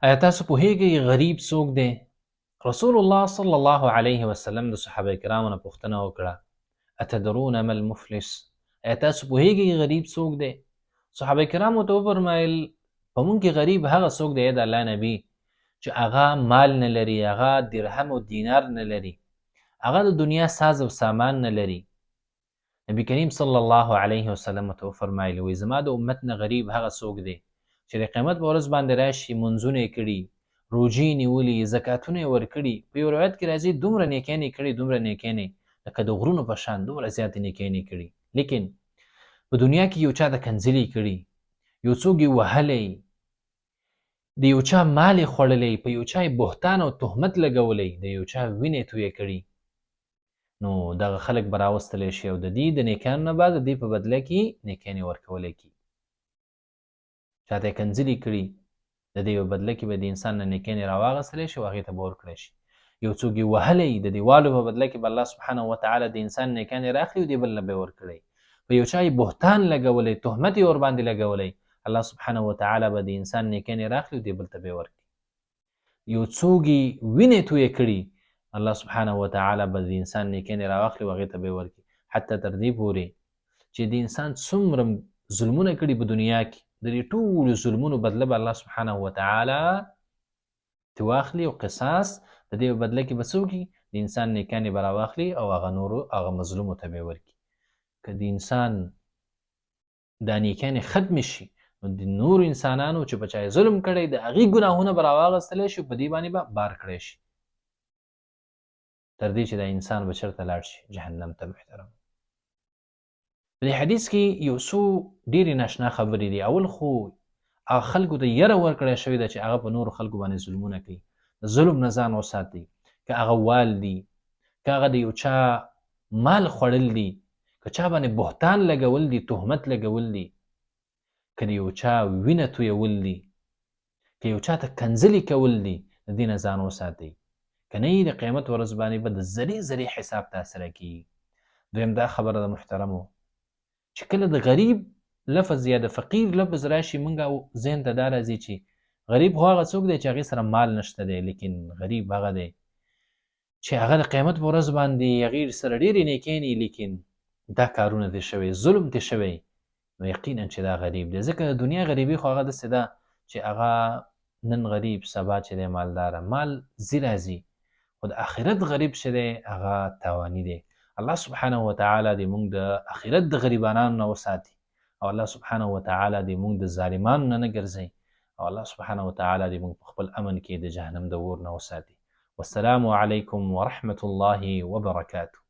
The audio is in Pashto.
آیا تاسو پوهیږئ غریب څوک دی؟ رسول الله صلی الله علیه وسلم د صحابه کرامو نه پوښتنه وکړه، اتدرون ما المفلس؟ آیا تاسو پوهیږئ غریب څوک دی؟ صحابه کرامو ته وفرمایل په موږ کې غریب هغه څوک دی د الله نبی چې هغه مال نه لري، هغه درهم او دینار نه لري، هغه د دنیا ساز او سامان نه لري. نبی کریم صلی الله علیه وسلم ته وفرمایل وایي زما د امت نه غریب هغه څوک دی چې د قیامت په ورځ باندې راشي، منځونه یې کړي، روژې یې نیولي، زکاتونه یې ورکړي. په یو روایت کې راځي دومره نیکیانې کړي، دومره نیکیانې لکه د غرونو په شان، دومره زیاتې نیکیانې کړي، لیکن په دنیا کې یو چا د کنځلې کړي، یو څوک یې وهلی، د یو چا مال یې خوړلی، په یو چا یې بهتان او تهمت لګولی، د یو چا وینې تویې کړي، نو دغه خلک به راوستلی شي او د دې د نیکیانو نه به د دې په بدله کې نیکیانې ورکولی کي. چاته یې کنځلې کړي، د دې په بدله کې به د انسان نه نیکیانې راواغستلی شي او هغې ته به ورکړی شي. یو څوک یې وهلی، د دیوالو په بدله کې به الله سبحانه وتعالی د انسان نیکیانې راخلي او دې بل نه به یې ورکړی. په یو چا یې بهتان لګولی، تهمت یې ورباندې لګولی، الله سبحانه وتعالی به د انسان نیکیانې راخلي او دې بل ته به یې ورکړي. یو څوک یې وینې تویې کړي، الله سبحانه وتعالی به د انسان نیکیانې راواخلي او هغې ته به یې ورکړي. حتی تر دې پورې چې د انسان څومره ظلمونه کړي په دنیا کې، د دې ټولو ظلمونو بدله به الله سبحانه وتعالی ترې واخلي او قصاص د دې په بدله کې به څه وکړي؟ د انسان نیکیانې به راواخلي او هغه نورو هغه مظلومو ته به یې ورکړي. که د انسان دا نیکیانې ختمې شي نو د نورو انسانانو چې په چا یې ظلم کړی د هغې ګناهونه به راواغستلی شي، په دې باندې به بار کړی شي، تر دې چې دا انسان به چېرته لاړ شي؟ جهنم ته. محترم، په دې حدیث کې یو څو ډېرې ناشنا خبرې دي. اول خو هغه خلکو ته یره ورکړی شوې ده چې هغه په نورو خلکو باندې ظلمونه کوي، د ظلم نه ځان وساتئ. که هغه وال دي، که هغه د یو چا مال خوړل دي، که چا باندې بهتان لګول دي، تهمت لګول دي، که د یو چا وینه تویول دي، که یو چا ته کنځلې کول دي، د دې نه ځان وساتئ. که نه یې د قیامت ورځ باندې به د ذرې ذرې حساب تاسره کېږي. دویم دا خبره د محترمو چې کله د غریب لفظ یا د فقیر لفظ راشي، موږ ذهن ته دا راځي چې غریب خو هغه څوک دی چې هغې سره مال نشته دی، لیکن غریب هغه دی چې هغه د قیامت په ورځ باندې هغې سره ډېرې نیکیانې، لیکن دا کارونه دې شوی، ظلم دې شوی، نو یقینا چې دا غریب دی. ځکه د دنیا غریبي خو هغه داسې ده چې هغه نن غریب سبا چې دی مالداره، مال ځي راځي، خو د آخرت غریب چې دی هغه تاواني دی. الله سبحانه وتعالی دې موږ د آخرت د غریبانانو نه وساتي، او الله سبحانه وتعالی دې موږ د ظالمانو نه ګرځي، او الله سبحانه وتعالی دې موږ په خپل امن کې د جهنم د اور نه وساتي. والسلام علیکم ورحمة الله وبرکاته.